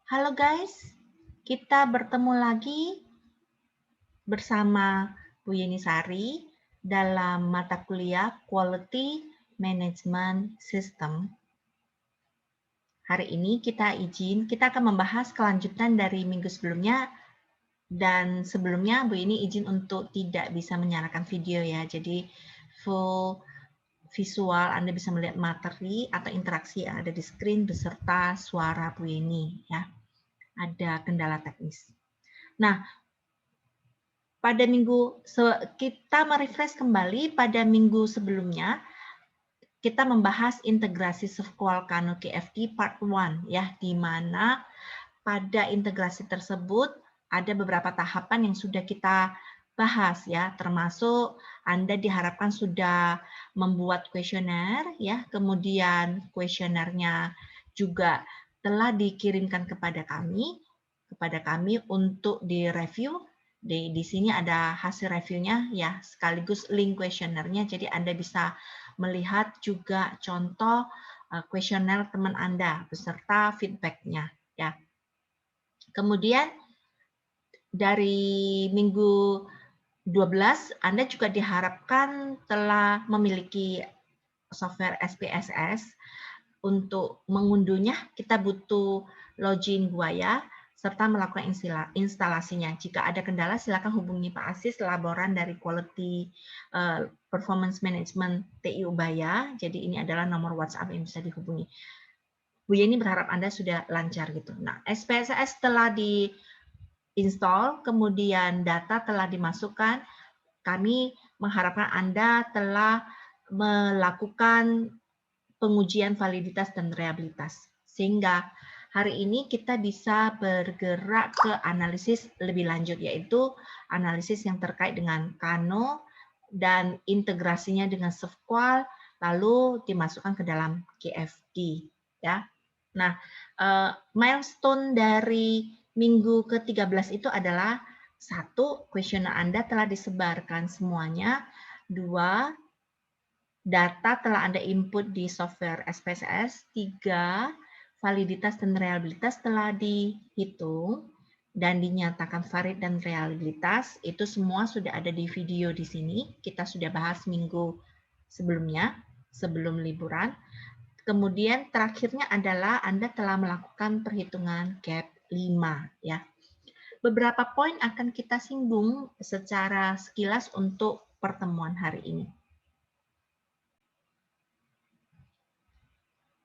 Halo guys, kita bertemu lagi bersama Bu Yeni Sari dalam mata kuliah Quality Management System. Hari ini kita akan membahas kelanjutan dari minggu sebelumnya, dan sebelumnya Bu Yeni izin untuk tidak bisa menyalakan video ya, jadi full visual Anda bisa melihat materi atau interaksi yang ada di screen beserta suara Bu Yeni ya. Ada kendala teknis. Nah, pada kita merefresh kembali pada minggu sebelumnya, kita membahas integrasi SQL Kano KFT Part 1 ya, di mana pada integrasi tersebut ada beberapa tahapan yang sudah kita bahas ya, termasuk Anda diharapkan sudah membuat kuesioner ya, kemudian kuesionernya juga telah dikirimkan kepada kami untuk direview. Di sini ada hasil reviewnya ya, sekaligus link kuesionernya, jadi Anda bisa melihat juga contoh kuesioner teman Anda beserta feedbacknya ya. Kemudian dari minggu 12 Anda juga diharapkan telah memiliki software SPSS. Untuk mengunduhnya kita butuh login Buaya serta melakukan instalasinya. Jika ada kendala silakan hubungi Pak Asis, laboran dari Quality Performance Management TI Ubaya. Jadi ini adalah nomor WhatsApp yang bisa dihubungi. Bu Yeni berharap Anda sudah lancar gitu. Nah, SPSS telah diinstal, kemudian data telah dimasukkan. Kami mengharapkan Anda telah melakukan pengujian validitas dan reliabilitas. Sehingga hari ini kita bisa bergerak ke analisis lebih lanjut, yaitu analisis yang terkait dengan Kano dan integrasinya dengan SQL, lalu dimasukkan ke dalam KFD. Ya. Nah, milestone dari minggu ke-13 itu adalah 1, kuesioner Anda telah disebarkan semuanya. 2, data telah Anda input di software SPSS. 3, validitas dan reliabilitas telah dihitung dan dinyatakan valid dan reliabilitas. Itu semua sudah ada di video di sini. Kita sudah bahas minggu sebelumnya, sebelum liburan. Kemudian terakhirnya adalah Anda telah melakukan perhitungan gap 5 ya. Beberapa poin akan kita singgung secara sekilas untuk pertemuan hari ini.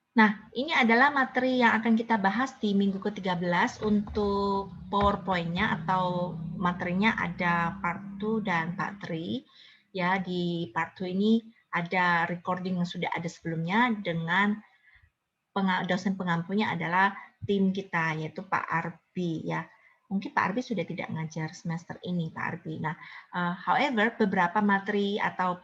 Nah, ini adalah materi yang akan kita bahas di minggu ke-13. Untuk PowerPoint-nya atau materinya ada Part 2 dan Part 3. Ya, di Part 2 ini ada recording yang sudah ada sebelumnya dengan dosen pengampunya adalah tim kita, yaitu Pak Arbi ya. Mungkin Pak Arbi sudah tidak mengajar semester ini, Pak Arbi. Nah, however, beberapa materi atau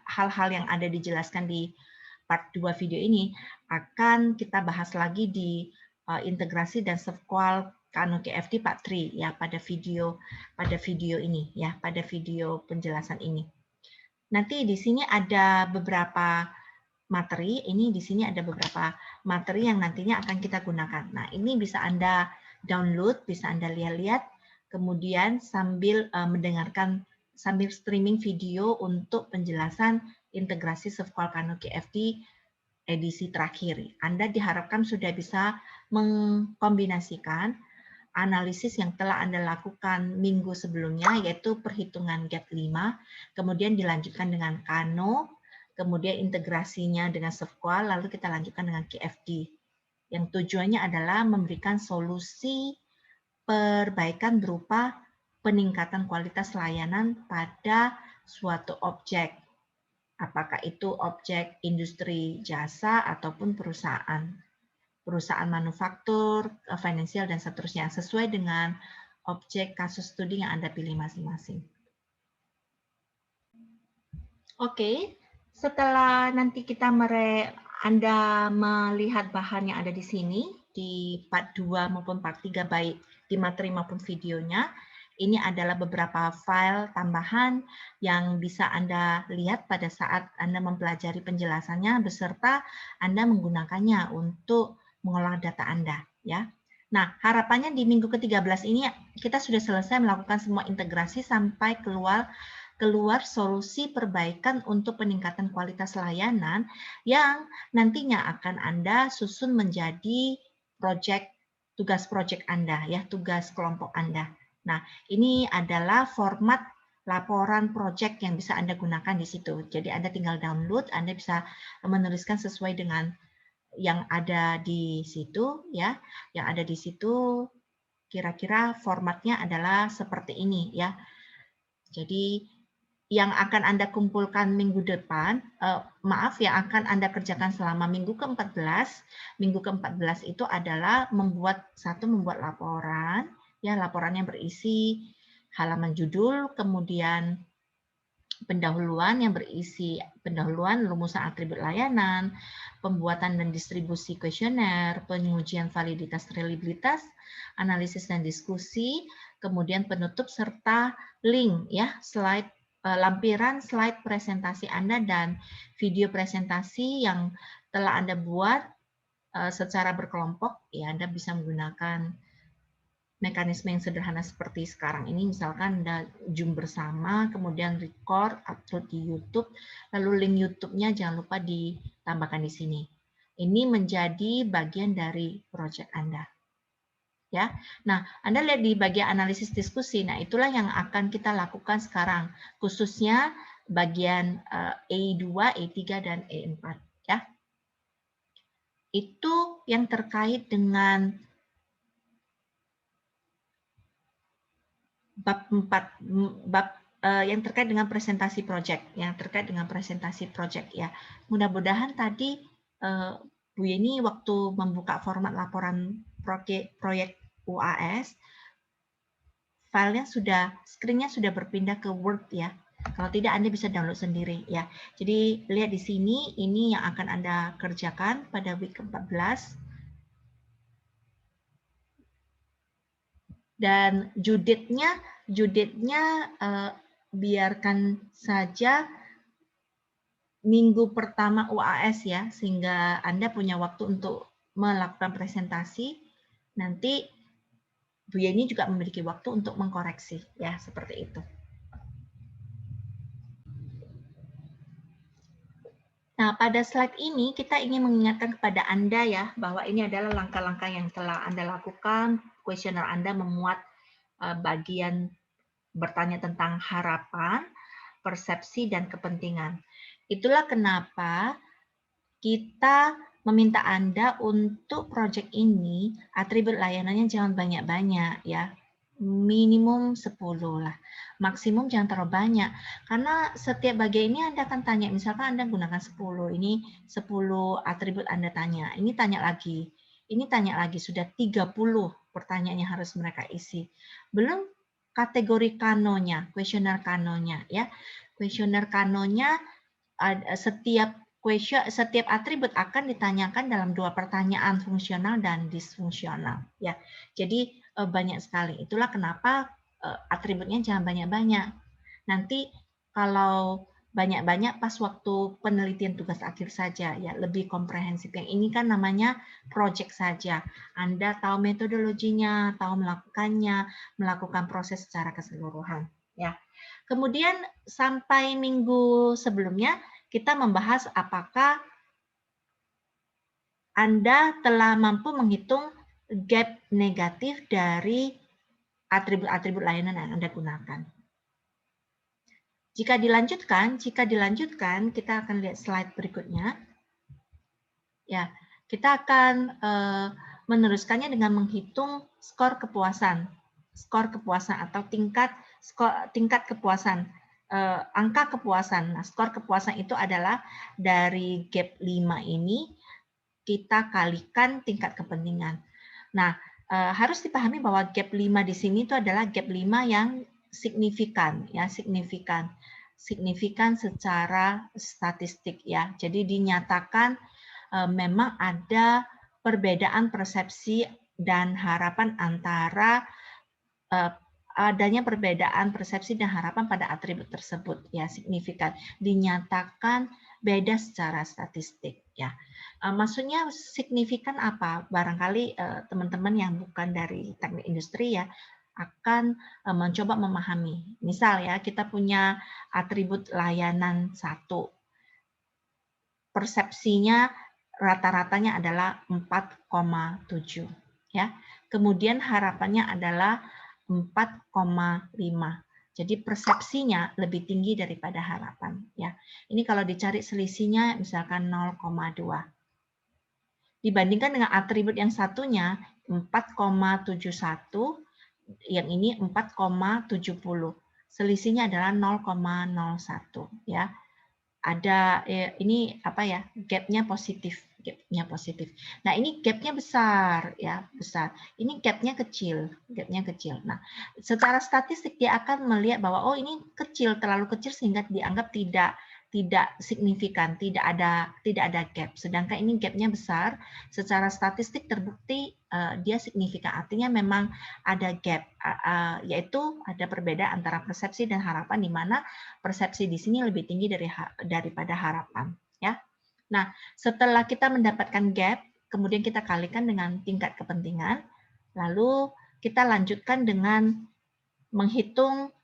hal-hal yang ada dijelaskan di part 2 video ini akan kita bahas lagi di integrasi dan SQL Kano KFT Part 3 ya, pada video ini ya, pada video penjelasan ini. Nanti di sini ada beberapa materi, ini di sini ada beberapa materi yang nantinya akan kita gunakan. Nah, ini bisa Anda download, bisa Anda lihat-lihat, kemudian sambil mendengarkan, sambil streaming video untuk penjelasan integrasi SQL Kano KFT edisi terakhir. Anda diharapkan sudah bisa mengkombinasikan analisis yang telah Anda lakukan minggu sebelumnya, yaitu perhitungan gap 5, kemudian dilanjutkan dengan Kano, kemudian integrasinya dengan SQL, lalu kita lanjutkan dengan KFD. Yang tujuannya adalah memberikan solusi perbaikan berupa peningkatan kualitas layanan pada suatu objek. Apakah itu objek industri jasa ataupun perusahaan manufaktur, finansial, dan seterusnya, sesuai dengan objek kasus studi yang Anda pilih masing-masing. Oke, setelah nanti Anda melihat bahan yang ada di sini, di part 2 maupun part 3, baik di materi maupun videonya, ini adalah beberapa file tambahan yang bisa Anda lihat pada saat Anda mempelajari penjelasannya, beserta Anda menggunakannya untuk mengolah data Anda. Ya. Nah, harapannya di minggu ke-13 ini kita sudah selesai melakukan semua integrasi sampai keluar solusi perbaikan untuk peningkatan kualitas layanan yang nantinya akan Anda susun menjadi tugas proyek Anda, ya, tugas kelompok Anda. Nah, ini adalah format laporan proyek yang bisa Anda gunakan di situ. Jadi Anda tinggal download, Anda bisa menuliskan sesuai dengan yang ada di situ, ya. Yang ada di situ kira-kira formatnya adalah seperti ini, ya. Jadi yang akan Anda kumpulkan minggu depan, maaf, yang akan Anda kerjakan selama minggu ke-14. Minggu ke-14 itu adalah membuat laporan, ya, laporan yang berisi halaman judul, kemudian pendahuluan yang berisi pendahuluan rumusan atribut layanan, pembuatan dan distribusi kuesioner, pengujian validitas reliabilitas, analisis dan diskusi, kemudian penutup serta link, ya, slide, lampiran slide presentasi Anda dan video presentasi yang telah Anda buat secara berkelompok. Ya, Anda bisa menggunakan mekanisme yang sederhana seperti sekarang ini, misalkan Anda Zoom bersama, kemudian record, upload di YouTube, lalu link YouTube-nya jangan lupa ditambahkan di sini. Ini menjadi bagian dari proyek Anda. Ya. Nah, Anda lihat di bagian analisis diskusi, nah itulah yang akan kita lakukan sekarang, khususnya bagian E2, E3, dan E4. Ya. Itu yang terkait dengan bab 4, yang terkait dengan presentasi project, ya. Mudah-mudahan tadi Bu Yeni waktu membuka format laporan proyek UAS, filenya screen-nya sudah berpindah ke Word, ya. Kalau tidak Anda bisa download sendiri, ya. Jadi lihat di sini, ini yang akan Anda kerjakan pada week ke-14. Dan juditnya biarkan saja minggu pertama UAS, ya, sehingga Anda punya waktu untuk melakukan presentasi. Nanti Bu Yeni juga memiliki waktu untuk mengkoreksi, ya, seperti itu. Nah, pada slide ini kita ingin mengingatkan kepada Anda, ya, bahwa ini adalah langkah-langkah yang telah Anda lakukan. Kuesioner Anda memuat bagian bertanya tentang harapan, persepsi, dan kepentingan. Itulah kenapa kita meminta Anda untuk proyek ini, atribut layanannya jangan banyak-banyak, ya. Minimum 10 lah. Maksimum jangan terlalu banyak. Karena setiap bagian ini Anda akan tanya, misalkan Anda gunakan 10, ini 10 atribut Anda tanya. Ini tanya lagi. Ini tanya lagi, sudah 30 pertanyaan yang harus mereka isi. Belum kategori kanonya, kuesioner kanonya, ya. Kuesioner kanonya setiap atribut akan ditanyakan dalam 2 pertanyaan, fungsional dan disfungsional, ya. Jadi banyak sekali. Itulah kenapa atributnya jangan banyak-banyak. Nanti kalau banyak-banyak pas waktu penelitian tugas akhir saja, ya, lebih komprehensif. Yang ini kan namanya project saja. Anda tahu metodologinya, tahu melakukannya, melakukan proses secara keseluruhan, ya. Kemudian sampai minggu sebelumnya kita membahas apakah Anda telah mampu menghitung gap negatif dari atribut-atribut layanan yang Anda gunakan. Jika dilanjutkan, kita akan lihat slide berikutnya. Ya, kita akan meneruskannya dengan menghitung skor kepuasan atau tingkat kepuasan. Angka kepuasan. Nah, skor kepuasan itu adalah dari gap 5 ini kita kalikan tingkat kepentingan. Nah, harus dipahami bahwa gap 5 di sini itu adalah gap 5 yang signifikan, ya, signifikan secara statistik, ya. Jadi dinyatakan memang ada perbedaan persepsi dan harapan antara adanya perbedaan persepsi dan harapan pada atribut tersebut, ya, signifikan, dinyatakan beda secara statistik. ya. Maksudnya signifikan apa? Barangkali teman-teman yang bukan dari teknik industri ya akan mencoba memahami. Misal ya, kita punya atribut layanan 1. Persepsinya rata-ratanya adalah 4,7 ya. Kemudian harapannya adalah 4,5. Jadi persepsinya lebih tinggi daripada harapan ya. Ini kalau dicari selisihnya misalkan 0,2. Dibandingkan dengan atribut yang satunya 4,71, yang ini 4,70. Selisihnya adalah 0,01 ya. Ada ini apa ya, gapnya positif, gapnya positif. Nah ini gapnya besar ya, besar. Ini gapnya kecil, gapnya kecil. Nah secara statistik dia akan melihat bahwa oh ini kecil, terlalu kecil sehingga dianggap tidak signifikan, tidak ada gap. Sedangkan ini gapnya besar, secara statistik terbukti dia signifikan. Artinya memang ada gap, yaitu ada perbedaan antara persepsi dan harapan, di mana persepsi di sini lebih tinggi daripada harapan. Ya. Nah, setelah kita mendapatkan gap, kemudian kita kalikan dengan tingkat kepentingan, lalu kita lanjutkan dengan menghitung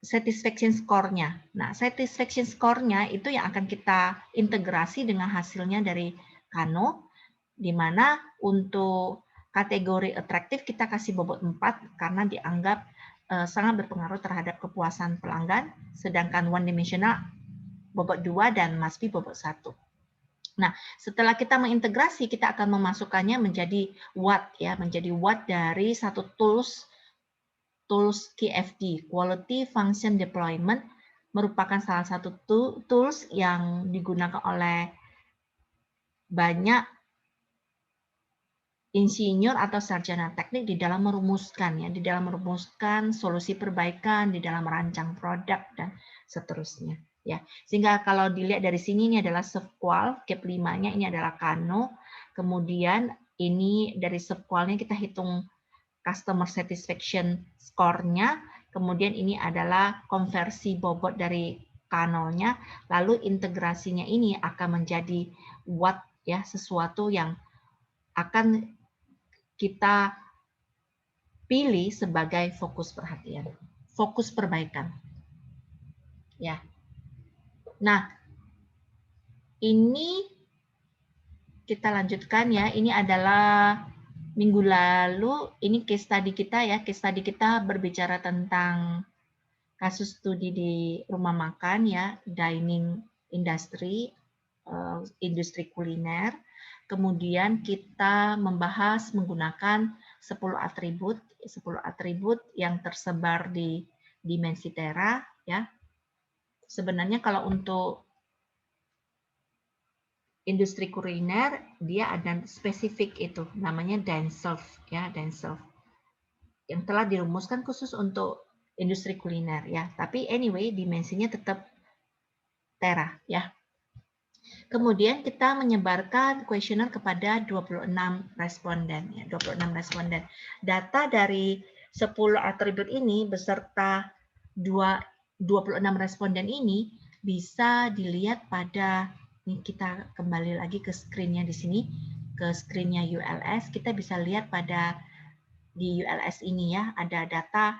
satisfaction score-nya. Nah, satisfaction score-nya itu yang akan kita integrasi dengan hasilnya dari Kano, di mana untuk kategori atraktif kita kasih bobot 4 karena dianggap sangat berpengaruh terhadap kepuasan pelanggan, sedangkan one dimensional bobot 2 dan must be bobot 1. Nah, setelah kita mengintegrasi, kita akan memasukkannya menjadi watt ya, menjadi watt dari satu tools QFD, Quality Function Deployment, merupakan salah satu tools yang digunakan oleh banyak insinyur atau sarjana teknik di dalam merumuskan ya, di dalam merumuskan solusi perbaikan, di dalam merancang produk dan seterusnya ya. Sehingga kalau dilihat dari sini ini adalah subqual, gap 5-nya ini adalah Kano. Kemudian ini dari subqualnya kita hitung customer satisfaction score-nya, kemudian ini adalah konversi bobot dari Kano-nya, lalu integrasinya ini akan menjadi watt ya, sesuatu yang akan kita pilih sebagai fokus perhatian, fokus perbaikan. Ya. Nah, ini kita lanjutkan ya. Ini adalah minggu lalu, ini case study kita ya. Case study kita berbicara tentang kasus studi di rumah makan ya, dining industry, industri kuliner. Kemudian kita membahas menggunakan 10 atribut yang tersebar di dimensi Tera ya. Sebenarnya kalau untuk industri kuliner dia ada spesifik itu namanya Denself ya, Denself yang telah dirumuskan khusus untuk industri kuliner ya. Tapi anyway dimensinya tetap Tera ya. Kemudian kita menyebarkan kuesioner kepada 26 responden ya, 26 responden. Data dari 10 atribut ini beserta 26 responden ini bisa dilihat pada, ini kita kembali lagi ke screen-nya di sini, ke screen-nya ULS, kita bisa lihat pada di ULS ini ya, ada data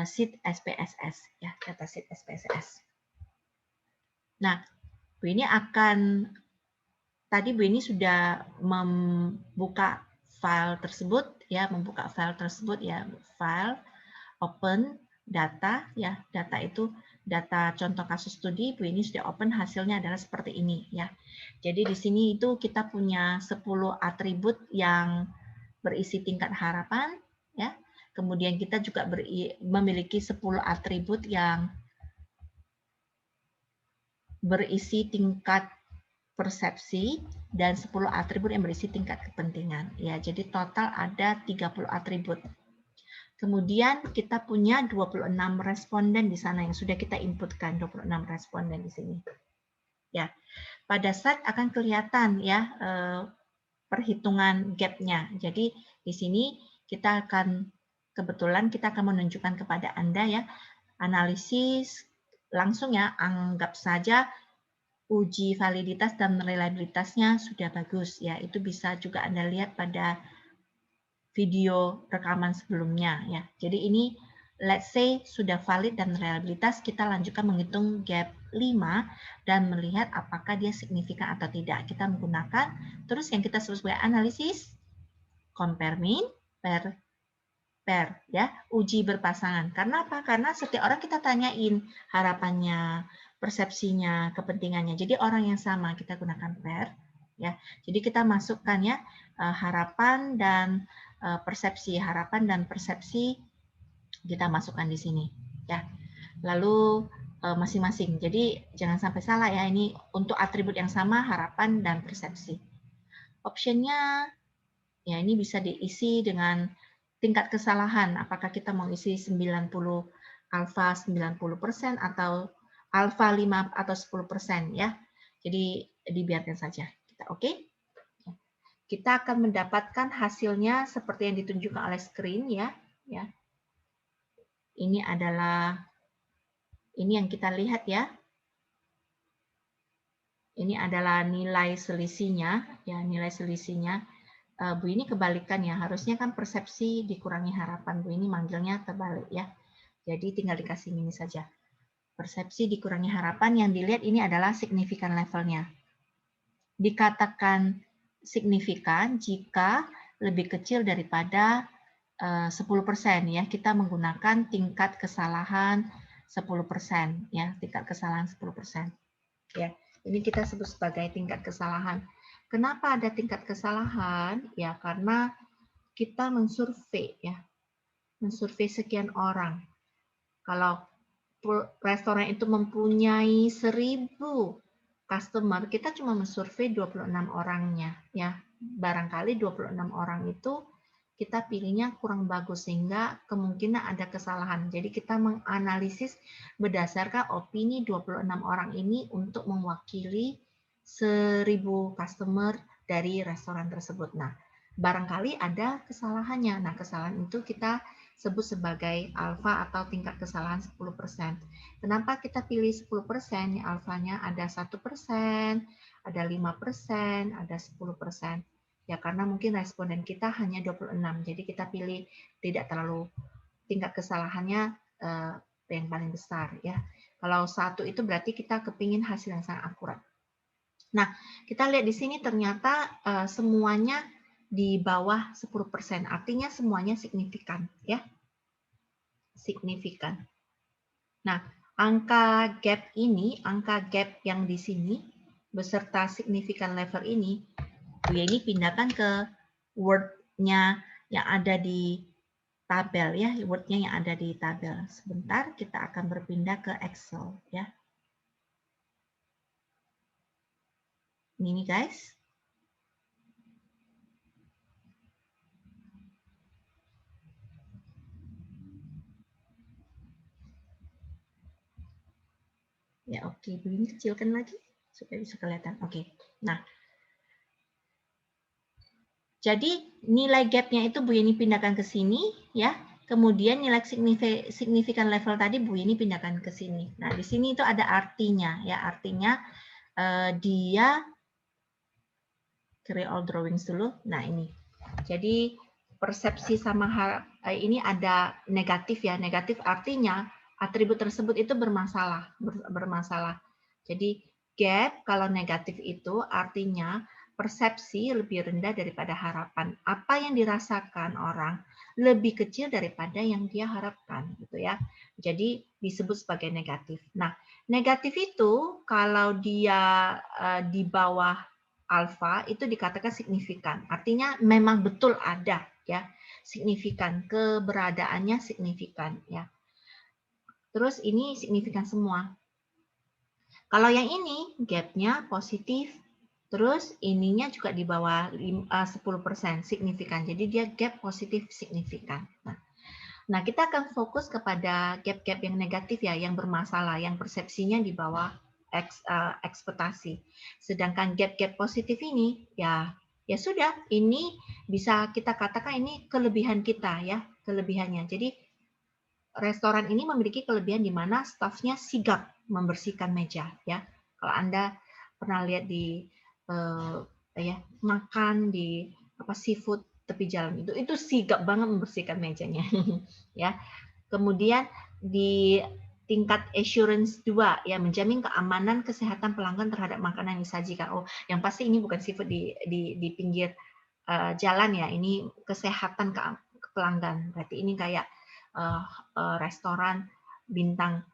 sheet SPSS ya, data sheet SPSS. Nah, ini akan tadi Bu ini sudah membuka file tersebut ya, file open data ya, data itu data contoh kasus studi. Bu ini sudah open, hasilnya adalah seperti ini ya. Jadi di sini itu kita punya 10 atribut yang berisi tingkat harapan ya. Kemudian kita juga memiliki 10 atribut yang berisi tingkat persepsi dan 10 atribut yang berisi tingkat kepentingan. Ya, jadi total ada 30 atribut. Kemudian kita punya 26 responden di sana yang sudah kita inputkan, 26 responden di sini. Ya. Pada slide akan kelihatan ya perhitungan gap-nya. Jadi di sini kita akan menunjukkan kepada Anda ya analisis langsung ya, anggap saja uji validitas dan reliabilitasnya sudah bagus ya. Itu bisa juga Anda lihat pada video rekaman sebelumnya ya. Jadi ini let's say sudah valid dan reliabilitas, kita lanjutkan menghitung gap 5 dan melihat apakah dia signifikan atau tidak. Kita menggunakan terus yang kita sebut sebagai analisis compare mean per ya, uji berpasangan. Karena apa? Karena setiap orang kita tanyain harapannya, persepsinya, kepentingannya. Jadi orang yang sama kita gunakan pair ya. Jadi kita masukkan ya harapan dan persepsi, harapan dan persepsi kita masukkan di sini ya. Lalu masing-masing. Jadi jangan sampai salah ya, ini untuk atribut yang sama, harapan dan persepsi. Optionnya ya ini bisa diisi dengan tingkat kesalahan, apakah kita mau isi 90 alfa 90% atau alfa 5 atau 10% ya. Jadi dibiarkan saja. Oke. Kita akan mendapatkan hasilnya seperti yang ditunjukkan oleh screen ya. Ini adalah yang kita lihat ya. Ini adalah nilai selisihnya ya, nilai selisihnya. Bu ini kebalikan ya, harusnya kan persepsi dikurangi harapan. Bu ini manggilnya terbalik ya. Jadi tinggal dikasih ini saja. Persepsi dikurangi harapan, yang dilihat ini adalah signifikan levelnya. Dikatakan signifikan jika lebih kecil daripada 10% ya. Kita menggunakan tingkat kesalahan 10% ya, tingkat kesalahan 10%. Ya, ini kita sebut sebagai tingkat kesalahan. Kenapa ada tingkat kesalahan? Ya, karena kita mensurvei ya. Mensurvei sekian orang. Kalau restoran itu mempunyai 1000 customer, kita cuma mensurvei 26 orangnya ya. Barangkali 26 orang itu kita pilihnya kurang bagus sehingga kemungkinan ada kesalahan. Jadi kita menganalisis berdasarkan opini 26 orang ini untuk mewakili 1000 customer dari restoran tersebut. Nah, barangkali ada kesalahannya. Nah, kesalahan itu kita sebut sebagai alfa atau tingkat kesalahan 10%. Kenapa kita pilih 10%? Alfanya ada 1%, ada 5%, ada 10%. Ya karena mungkin responden kita hanya 26, jadi kita pilih tidak terlalu tingkat kesalahannya yang paling besar ya. Kalau 1 itu berarti kita kepingin hasil yang sangat akurat. Nah, kita lihat di sini ternyata semuanya di bawah 10%, artinya semuanya signifikan ya. Signifikan. Nah, angka gap ini, angka gap yang di sini beserta signifikan level ini ini pindahkan ke Word-nya yang ada di tabel ya, Word-nya yang ada di tabel. Sebentar, kita akan berpindah ke Excel ya. Ini guys. Ya oke, ini kecilkan lagi supaya bisa kelihatan. Oke. Nah, jadi nilai gap-nya itu Bu Yeni pindahkan ke sini ya. Kemudian nilai signifikan level tadi Bu Yeni pindahkan ke sini. Nah, di sini itu ada artinya ya. Artinya dia create all drawings dulu. Nah, ini. Jadi persepsi sama ini ada negatif ya. Negatif artinya atribut tersebut itu bermasalah. Jadi gap kalau negatif itu artinya persepsi lebih rendah daripada harapan. Apa yang dirasakan orang lebih kecil daripada yang dia harapkan gitu ya. Jadi disebut sebagai negatif. Nah, negatif itu kalau dia di bawah alfa itu dikatakan signifikan. Artinya memang betul ada ya, signifikan, keberadaannya signifikan ya. Terus ini signifikan semua. Kalau yang ini gapnya positif, terus ininya juga di bawah 10% signifikan. Jadi dia gap positif signifikan. Nah, kita akan fokus kepada gap-gap yang negatif ya, yang bermasalah, yang persepsinya di bawah ekspektasi. Sedangkan gap-gap positif ini ya sudah, ini bisa kita katakan ini kelebihan kita ya, kelebihannya. Jadi restoran ini memiliki kelebihan di mana stafnya sigap membersihkan meja ya. Kalau Anda pernah lihat di ya makan di seafood tepi jalan itu sigap banget membersihkan mejanya ya. Kemudian di tingkat assurance 2 ya, menjamin keamanan kesehatan pelanggan terhadap makanan yang disajikan. Oh, yang pasti ini bukan seafood di pinggir jalan ya, ini kesehatan ke pelanggan. Berarti ini kayak restoran bintang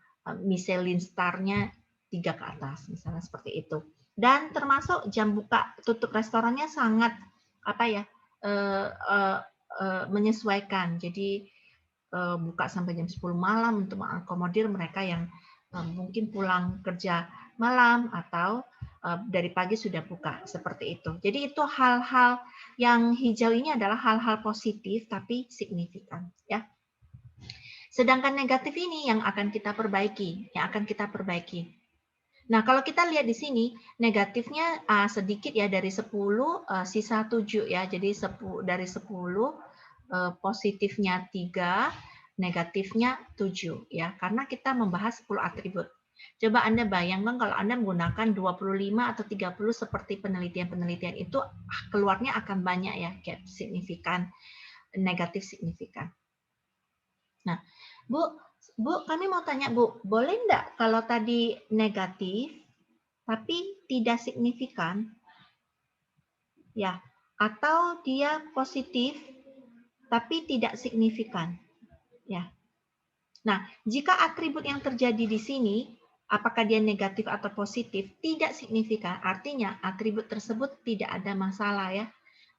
Michelin star-nya 3 ke atas, misalnya seperti itu. Dan termasuk jam buka tutup restorannya sangat menyesuaikan. Jadi buka sampai jam 10 malam untuk mengakomodir mereka yang mungkin pulang kerja malam atau dari pagi sudah buka, seperti itu. Jadi itu hal-hal yang hijau ini adalah hal-hal positif tapi signifikan ya. Sedangkan negatif ini yang akan kita perbaiki, Nah, kalau kita lihat di sini negatifnya sedikit ya, dari 10 sisa 7 ya. Jadi dari 10 positifnya 3, negatifnya 7 ya. Karena kita membahas 10 atribut. Coba Anda bayangkan kalau Anda menggunakan 25 atau 30 seperti penelitian-penelitian itu, keluarnya akan banyak ya gap signifikan, negatif signifikan. Nah, Bu, kami mau tanya Bu, boleh enggak kalau tadi negatif tapi tidak signifikan, ya, atau dia positif tapi tidak signifikan, ya. Nah, jika atribut yang terjadi di sini, apakah dia negatif atau positif, tidak signifikan, artinya atribut tersebut tidak ada masalah ya,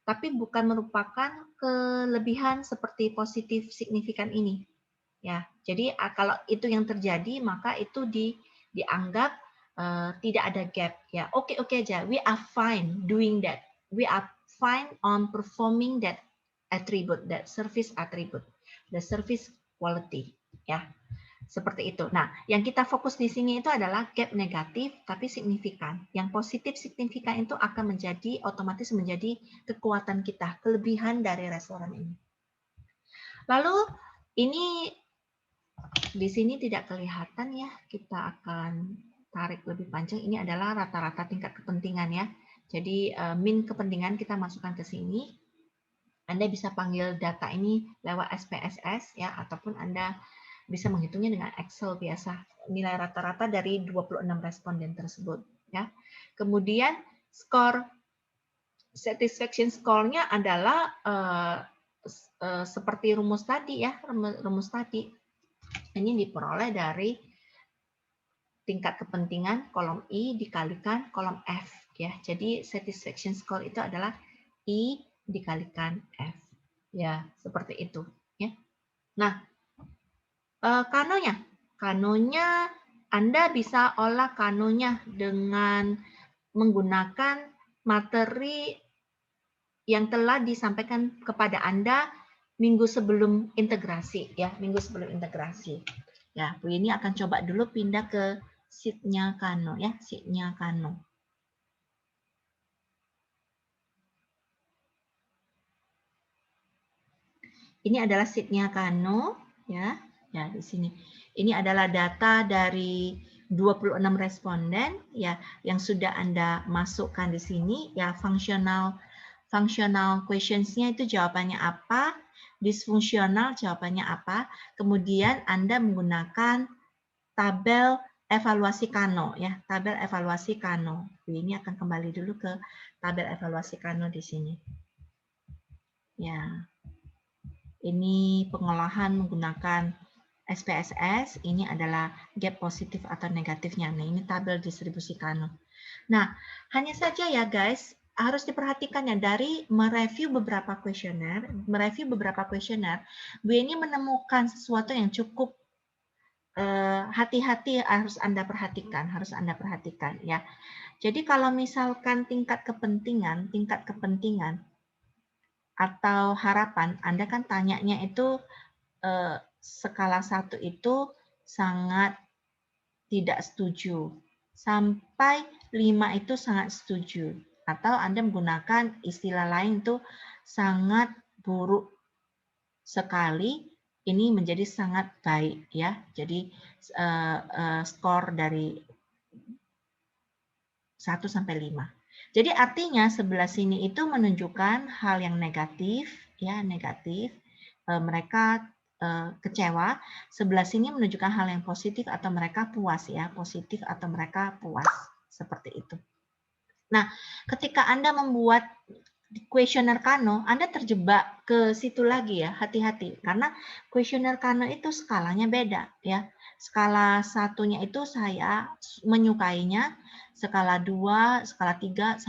tapi bukan merupakan kelebihan seperti positif signifikan ini, ya. Jadi kalau itu yang terjadi, maka itu dianggap tidak ada gap ya. Oke aja, we are fine doing that, we are fine on performing that attribute, that service attribute, the service quality ya, seperti itu. Nah, yang kita fokus di sini itu adalah gap negatif tapi signifikan. Yang positif signifikan itu akan menjadi otomatis menjadi kekuatan kita, kelebihan dari restoran ini. Lalu ini di sini tidak kelihatan ya, kita akan tarik lebih panjang. Ini adalah rata-rata tingkat kepentingan ya. Jadi min kepentingan kita masukkan ke sini. Anda bisa panggil data ini lewat SPSS ya, ataupun Anda bisa menghitungnya dengan Excel biasa. Nilai rata-rata dari 26 responden tersebut ya. Kemudian skor satisfaction score-nya adalah seperti rumus tadi ya, rumus tadi. Ini diperoleh dari tingkat kepentingan kolom I dikalikan kolom F ya. Jadi satisfaction score itu adalah I dikalikan F. Ya, seperti itu ya. Nah, kanonya Anda bisa olah kanonya dengan menggunakan materi yang telah disampaikan kepada Anda minggu sebelum integrasi ya, minggu sebelum integrasi. Ya, Bu ini akan coba dulu pindah ke sheet-nya Kano ya, sheet-nya Kano. Ini adalah sheet-nya Kano ya. Ya, di sini. Ini adalah data dari 26 responden ya yang sudah Anda masukkan di sini ya, functional questions-nya itu jawabannya apa, disfungsional jawabannya apa, kemudian Anda menggunakan tabel evaluasi Kano ya, tabel evaluasi Kano. Ini akan kembali dulu ke tabel evaluasi Kano di sini. Ya. Ini pengolahan menggunakan SPSS, ini adalah gap positif atau negatifnya. Nah, ini tabel distribusi Kano. Nah, hanya saja ya guys, harus diperhatikan ya, dari mereview beberapa kuesioner, Bu ini menemukan sesuatu yang cukup hati-hati harus Anda perhatikan ya. Jadi kalau misalkan tingkat kepentingan atau harapan, Anda kan tanyanya itu skala 1 itu sangat tidak setuju, sampai 5 itu sangat setuju, atau Anda menggunakan istilah lain itu sangat buruk sekali, ini menjadi sangat baik ya. Jadi skor dari 1 sampai 5. Jadi artinya sebelah sini itu menunjukkan hal yang negatif, ya, negatif. Mereka kecewa. Sebelah sini menunjukkan hal yang positif atau mereka puas, ya, positif atau mereka puas, seperti itu. Nah, ketika Anda membuat kuesioner Kano, Anda terjebak ke situ lagi ya, hati-hati. Karena kuesioner Kano itu skalanya beda ya. Skala satunya itu saya menyukainya, skala 2, skala 3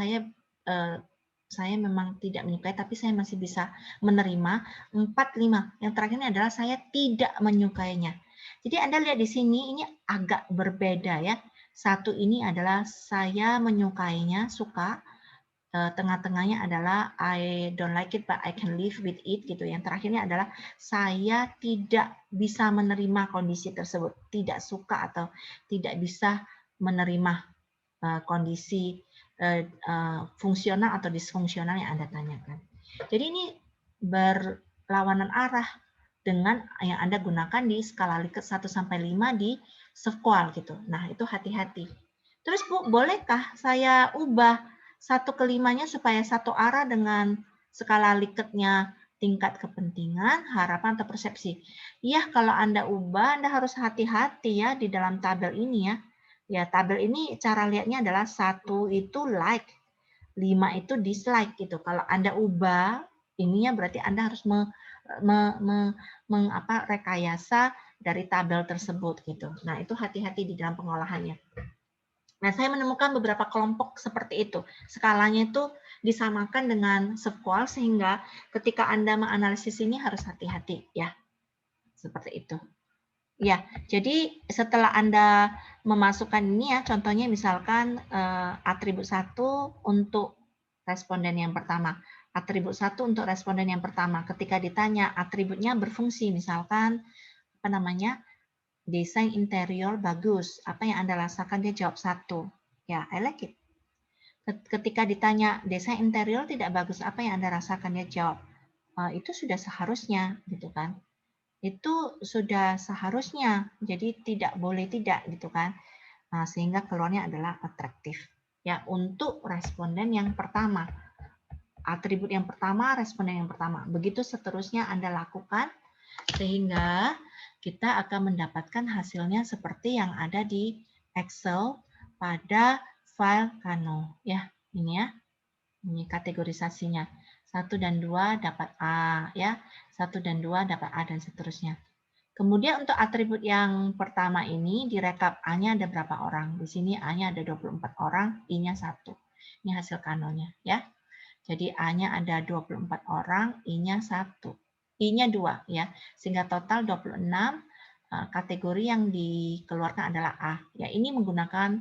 saya memang tidak menyukai, tapi saya masih bisa menerima. 4, 5. Yang terakhir ini adalah saya tidak menyukainya. Jadi Anda lihat di sini, ini agak berbeda ya. Satu ini adalah saya menyukainya, suka. Tengah-tengahnya adalah I don't like it but I can live with it gitu. Yang terakhirnya adalah saya tidak bisa menerima kondisi tersebut, tidak suka atau tidak bisa menerima kondisi fungsional atau disfungsional yang Anda tanyakan. Jadi ini berlawanan arah dengan yang Anda gunakan di skala Likert 1 sampai 5 di SQUAL gitu. Nah, itu hati-hati. Terus Bu, bolehkah saya ubah 1 ke 5-nya supaya satu arah dengan skala Likertnya tingkat kepentingan, harapan, atau persepsi? Iya, kalau Anda ubah, Anda harus hati-hati ya di dalam tabel ini ya. Ya, tabel ini cara lihatnya adalah 1 itu like, 5 itu dislike gitu. Kalau Anda ubah, ininya berarti Anda harus rekayasa dari tabel tersebut gitu. Nah, itu hati-hati di dalam pengolahannya. Nah, saya menemukan beberapa kelompok seperti itu. Skalanya itu disamakan dengan SQUAL sehingga ketika Anda menganalisis ini harus hati-hati ya. Seperti itu. Ya, jadi setelah Anda memasukkan ini ya, contohnya misalkan atribut 1 untuk responden yang pertama. Atribut 1 untuk responden yang pertama. Ketika ditanya atributnya berfungsi, misalkan apa namanya? Desain interior bagus. Apa yang Anda rasakan? Dia jawab 1. Ya, I like it. Ketika ditanya desain interior tidak bagus, apa yang Anda rasakan? Dia jawab, itu sudah seharusnya, gitu kan. Itu sudah seharusnya, jadi tidak boleh tidak, gitu kan. Nah, sehingga keluarnya adalah atraktif. Ya, untuk responden yang pertama. Atribut yang pertama, responden yang pertama. Begitu seterusnya Anda lakukan, sehingga kita akan mendapatkan hasilnya seperti yang ada di Excel pada file Kano. Ya, ini ya. Ini kategorisasinya. 1 dan 2 dapat A, ya. 1 dan 2 dapat A dan seterusnya. Kemudian untuk atribut yang pertama ini direkap A-nya ada berapa orang. Di sini A-nya ada 24 orang, I-nya 1. Ini hasil Kanonya, ya. Jadi A-nya ada 24 orang, I-nya 1. I-nya 2 ya. Sehingga total 26 kategori yang dikeluarkan adalah A. Ya, ini menggunakan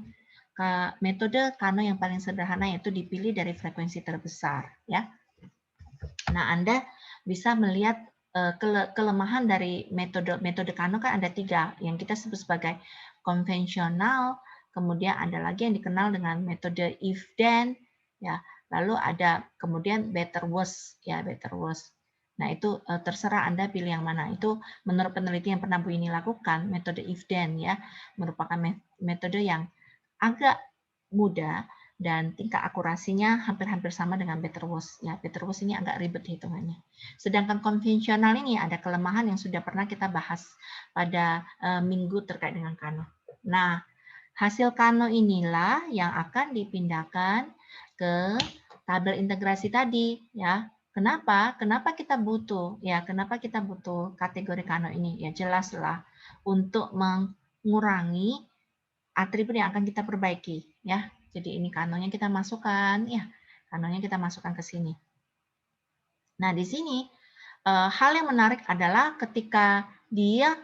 metode Kano yang paling sederhana yaitu dipilih dari frekuensi terbesar ya. Nah, Anda bisa melihat kelemahan dari metode Kano kan ada 3 yang kita sebut sebagai konvensional, kemudian ada lagi yang dikenal dengan metode if then ya. Lalu ada kemudian better worse ya, better worse. Nah, itu terserah Anda pilih yang mana. Itu menurut peneliti yang pernah Bu ini lakukan, metode if then ya, merupakan metode yang agak mudah dan tingkat akurasinya hampir-hampir sama dengan better worse ya. Better worse ini agak ribet hitungannya. Sedangkan konvensional ini ada kelemahan yang sudah pernah kita bahas pada minggu terkait dengan Kano. Nah, hasil Kano inilah yang akan dipindahkan ke tabel integrasi tadi ya. Kenapa? Kenapa kita butuh? Ya, kenapa kita butuh kategori Kano ini? Ya, jelaslah untuk mengurangi atribut yang akan kita perbaiki ya. Jadi ini Kanonya kita masukkan ya. Kanonya kita masukkan ke sini. Nah, di sini hal yang menarik adalah ketika dia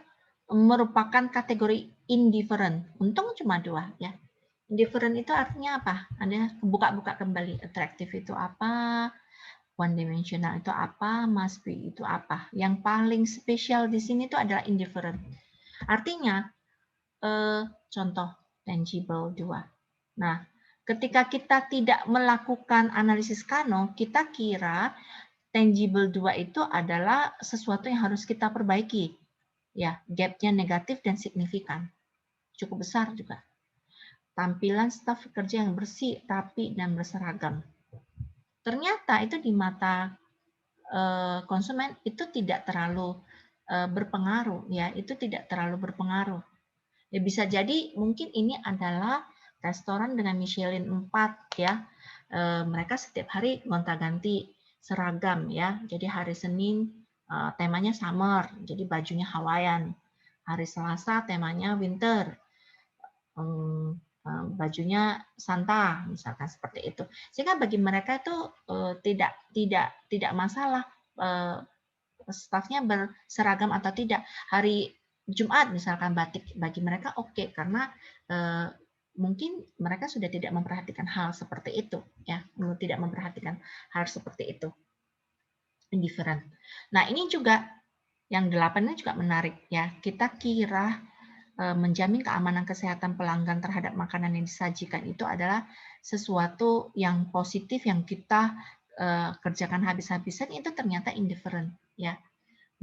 merupakan kategori indifferent. Untung cuma 2 ya. Indifferent itu artinya apa? Anda buka-buka kembali. Attractive itu apa? One dimensional itu apa? Must be itu apa? Yang paling spesial di sini itu adalah indifferent. Artinya contoh tangible 2. Nah, ketika kita tidak melakukan analisis Kano, kita kira tangible 2 itu adalah sesuatu yang harus kita perbaiki. Ya, gap-nya negatif dan signifikan. Cukup besar juga. tampilan staf kerja yang bersih, rapi, dan berseragam. Ternyata itu di mata konsumen itu tidak terlalu berpengaruh, ya, itu tidak terlalu berpengaruh. Ya, bisa jadi mungkin ini adalah restoran dengan Michelin 4, ya. Mereka setiap hari gonta-ganti seragam, ya. Jadi hari Senin temanya summer, jadi bajunya Hawaiian. Hari Selasa temanya winter, bajunya Santa, misalkan seperti itu. Sehingga bagi mereka itu tidak masalah stafnya berseragam atau tidak. Hari Jumat misalkan batik, bagi mereka oke, karena mungkin mereka sudah tidak memperhatikan hal seperti itu, ya, tidak memperhatikan hal seperti itu, indifferent. Nah, ini juga yang 8 ini juga menarik, ya. Kita kira menjamin keamanan kesehatan pelanggan terhadap makanan yang disajikan itu adalah sesuatu yang positif yang kita kerjakan habis-habisan, itu ternyata indifferent, ya.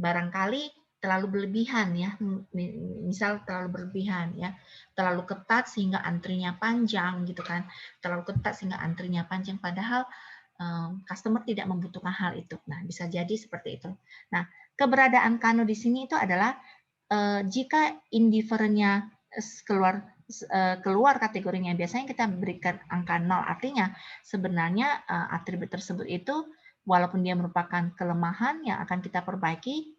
Barangkali terlalu berlebihan, ya, misal terlalu berlebihan, ya, terlalu ketat sehingga antrinya panjang gitu kan, terlalu ketat sehingga antrinya panjang, padahal customer tidak membutuhkan hal itu. Nah, bisa jadi seperti itu. Nah, keberadaan Kano di sini itu adalah jika indifferent-nya keluar kategorinya, biasanya kita berikan angka 0, artinya sebenarnya atribut tersebut itu walaupun dia merupakan kelemahan yang akan kita perbaiki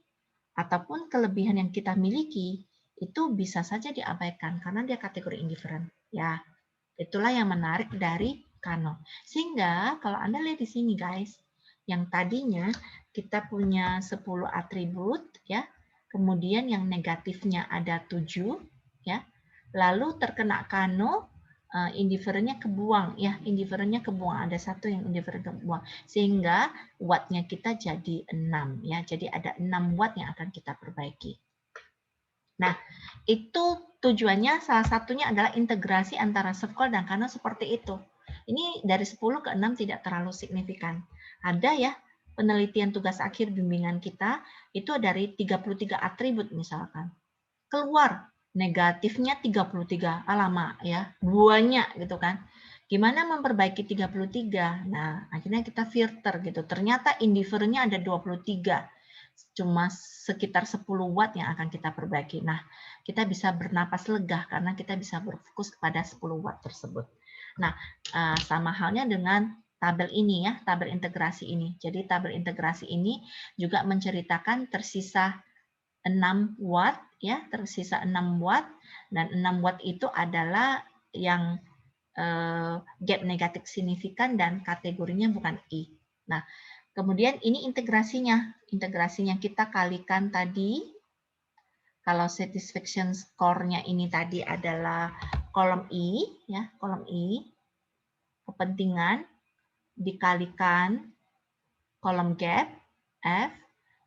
ataupun kelebihan yang kita miliki, itu bisa saja diabaikan karena dia kategori indifferent. Ya, itulah yang menarik dari Kano. Sehingga kalau Anda lihat di sini guys, yang tadinya kita punya 10 atribut, ya, kemudian yang negatifnya ada 7, ya, lalu terkena Kano, indifferent-nya kebuang, ya, indifferent-nya kebuang, ada satu yang indifferent kebuang, sehingga watt-nya kita jadi 6, ya, jadi ada 6 watt yang akan kita perbaiki. Nah, itu tujuannya salah satunya adalah integrasi antara SEFCOL dan Kano seperti itu. Ini dari 10 ke 6 tidak terlalu signifikan. Ada ya penelitian tugas akhir bimbingan kita itu dari 33 atribut misalkan. Keluar negatifnya 33, lama ya, duanya gitu kan. Gimana memperbaiki 33? Nah, akhirnya kita filter gitu. Ternyata indifferent-nya ada 23. Cuma sekitar 10 watt yang akan kita perbaiki. Nah, kita bisa bernapas lega karena kita bisa berfokus kepada 10 watt tersebut. Nah, sama halnya dengan tabel ini ya, tabel integrasi ini. Jadi tabel integrasi ini juga menceritakan tersisa 6 watt ya, tersisa 6 watt, dan 6 watt itu adalah yang gap negatif signifikan dan kategorinya bukan I. Nah, kemudian ini integrasinya. Integrasinya kita kalikan tadi, kalau satisfaction score-nya ini tadi adalah kolom I, ya, kolom I, kepentingan, dikalikan kolom gap, F.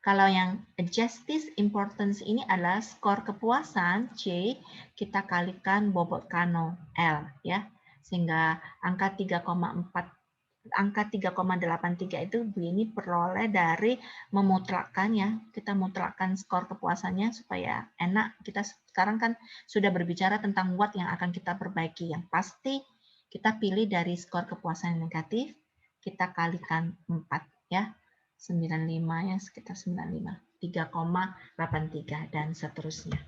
Kalau yang justice importance ini adalah skor kepuasan, C, kita kalikan bobot Kano, L, ya. Sehingga angka 3,83 itu begini peroleh dari memutlakkan ya, kita mutlakkan skor kepuasannya supaya enak. Kita sekarang kan sudah berbicara tentang watt yang akan kita perbaiki, yang pasti kita pilih dari skor kepuasan negatif, kita kalikan 4 ya, 95 ya, sekitar 95, 3,83 dan seterusnya.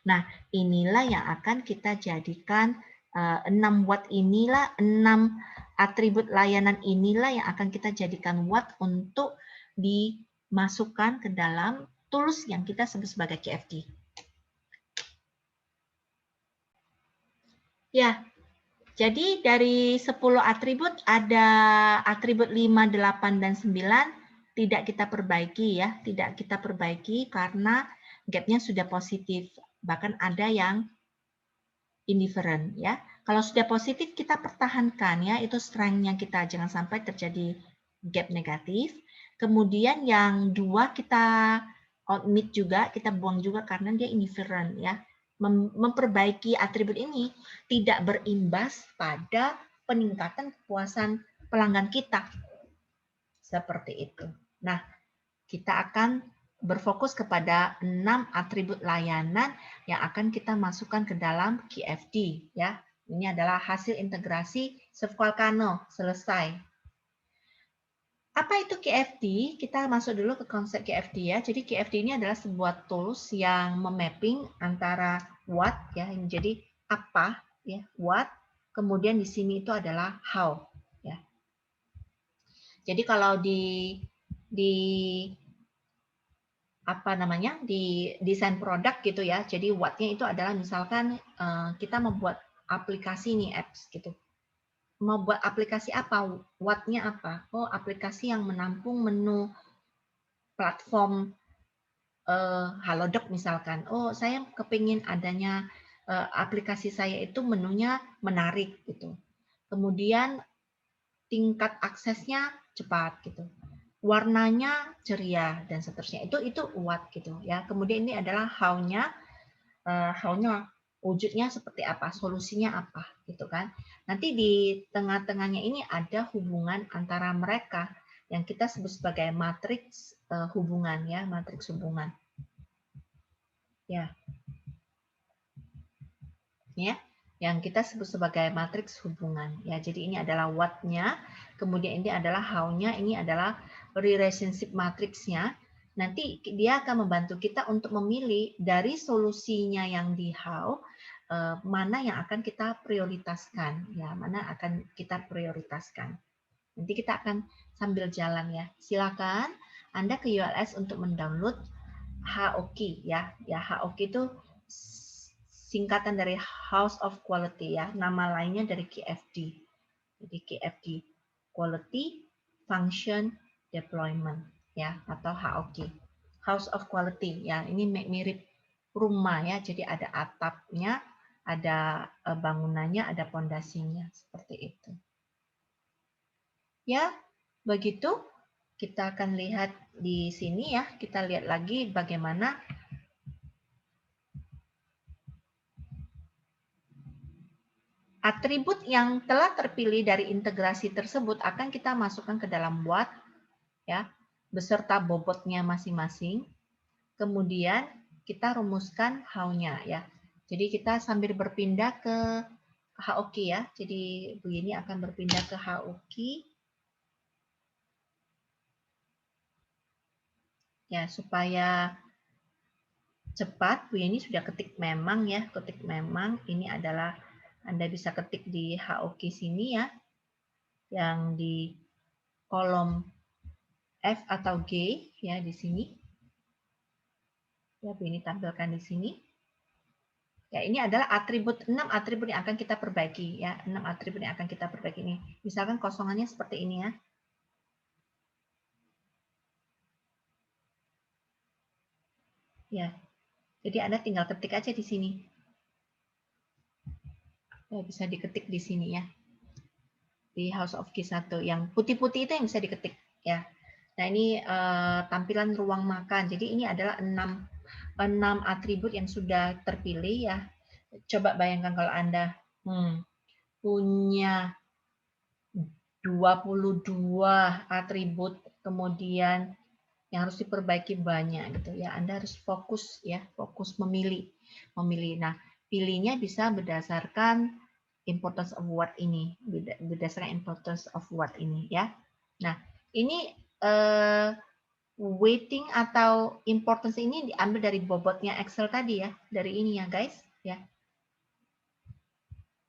Nah, inilah yang akan kita jadikan 6 watt inilah, 6 atribut layanan inilah yang akan kita jadikan watt untuk dimasukkan ke dalam tools yang kita sebut sebagai KFD. Ya, jadi dari 10 atribut ada atribut 5, 8, dan 9 tidak kita perbaiki ya, tidak kita perbaiki karena gapnya sudah positif. Bahkan ada yang indifferent ya. Kalau sudah positif kita pertahankan ya, itu strength-nya kita, jangan sampai terjadi gap negatif. Kemudian yang 2 kita omit juga, kita buang juga karena dia indifferent ya. Memperbaiki atribut ini tidak berimbas pada peningkatan kepuasan pelanggan kita. Seperti itu. Nah, kita akan berfokus kepada 6 atribut layanan yang akan kita masukkan ke dalam KFD ya. Ini adalah hasil integrasi Volcano, selesai. Apa itu KFD? Kita masuk dulu ke konsep KFD ya. Jadi KFD ini adalah sebuah tools yang memapping antara what ya, yang jadi apa ya, what, kemudian di sini itu adalah how ya. Jadi kalau di apa namanya, di desain produk gitu ya. Jadi what-nya itu adalah misalkan kita membuat aplikasi nih, apps gitu. Mau buat aplikasi apa? What-nya apa? Oh, aplikasi yang menampung menu platform Halodoc misalkan. Oh, saya kepingin adanya aplikasi saya itu menunya menarik gitu. Kemudian tingkat aksesnya cepat gitu. Warnanya ceria dan seterusnya. Itu what gitu ya. Kemudian ini adalah how-nya, wujudnya seperti apa, solusinya apa gitu kan. Nanti di tengah-tengahnya ini ada hubungan antara mereka yang kita sebut sebagai matriks hubungan ya, matriks hubungan. Ya. Ya, yang kita sebut sebagai matriks hubungan. Ya, jadi ini adalah what-nya, kemudian ini adalah how-nya, ini adalah relationship matriksnya. Nanti dia akan membantu kita untuk memilih dari solusinya yang di how, mana yang akan kita prioritaskan, ya, mana akan kita prioritaskan. Nanti kita akan sambil jalan ya. Silakan Anda ke ULS untuk mendownload HOQ ya. Ya, HOQ itu singkatan dari House of Quality ya. Nama lainnya dari KFD. Jadi KFD, Quality Function Deployment ya, atau HOQ. House of Quality ya. Ini mirip rumah ya. Jadi ada atapnya, ada bangunannya, ada pondasinya seperti itu. Ya, begitu. Kita akan lihat di sini ya. Kita lihat lagi bagaimana atribut yang telah terpilih dari integrasi tersebut akan kita masukkan ke dalam what ya, beserta bobotnya masing-masing. Kemudian kita rumuskan how-nya ya. Jadi kita sambil berpindah ke HOQ ya. Jadi begini akan berpindah ke HOQ. Ya, supaya cepat, Bu Yeni sudah ketik memang ya, ketik memang. Ini adalah Anda bisa ketik di HOQ sini ya, yang di kolom F atau G ya di sini. Ya, Bu Yeni tampilkan di sini. Ya, ini adalah atribut 6 atribut yang akan kita perbaiki ya, 6 atribut yang akan kita perbaiki ini. Misalkan kosongannya seperti ini ya. Ya. Jadi Anda tinggal ketik aja di sini. Ya, bisa diketik di sini ya. Di House of Keys 1 yang putih-putih itu yang bisa diketik ya. Nah, ini tampilan ruang makan. Jadi ini adalah 6 atribut yang sudah terpilih ya. Coba bayangkan kalau Anda punya 22 atribut, kemudian yang harus diperbaiki banyak gitu ya. Anda harus fokus ya, fokus memilih. Nah, pilihnya bisa berdasarkan importance of what ini, berdasarkan importance of what ini ya. Nah, ini weighting atau importance ini diambil dari bobotnya Excel tadi ya, dari ini ya guys ya.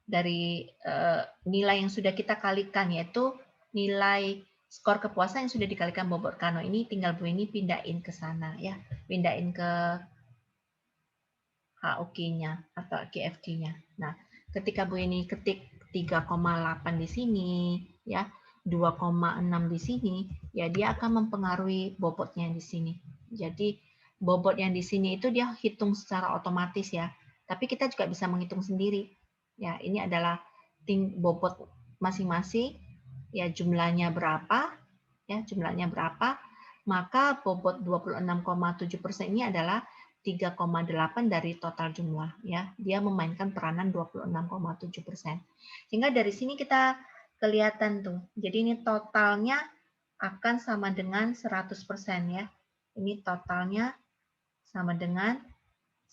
Dari nilai yang sudah kita kalikan, yaitu nilai skor kepuasan yang sudah dikalikan bobot Kano ini, tinggal Bu ini pindahin ke sana ya, pindahin ke HOQ-nya atau KFD-nya. Nah, ketika Bu ini ketik 3,8 di sini ya, 2,6 di sini, ya dia akan mempengaruhi bobotnya di sini. Jadi bobot yang di sini itu dia hitung secara otomatis ya. Tapi kita juga bisa menghitung sendiri. Ya, ini adalah bobot masing-masing, ya jumlahnya berapa, maka bobot 26,7% ini adalah 3,8 dari total jumlah ya. Dia memainkan peranan 26,7%. Sehingga dari sini kita kelihatan tuh. Jadi ini totalnya akan sama dengan 100% ya. Ini totalnya sama dengan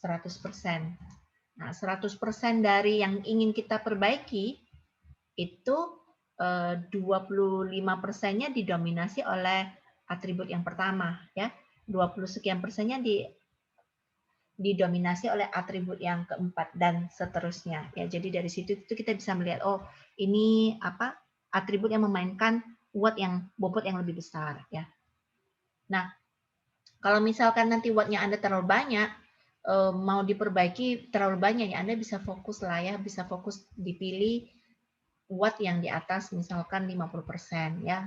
100%. Nah, 100% dari yang ingin kita perbaiki itu 25%-nya didominasi oleh atribut yang pertama, ya. 20 sekian persennya didominasi oleh atribut yang keempat dan seterusnya, ya. Jadi dari situ itu kita bisa melihat, oh ini apa atribut yang memainkan bobot yang lebih besar, ya. Nah, kalau misalkan nanti wattnya Anda terlalu banyak, mau diperbaiki terlalu banyak, ya Anda bisa fokus lah ya, bisa fokus dipilih watt yang di atas misalkan 50% ya,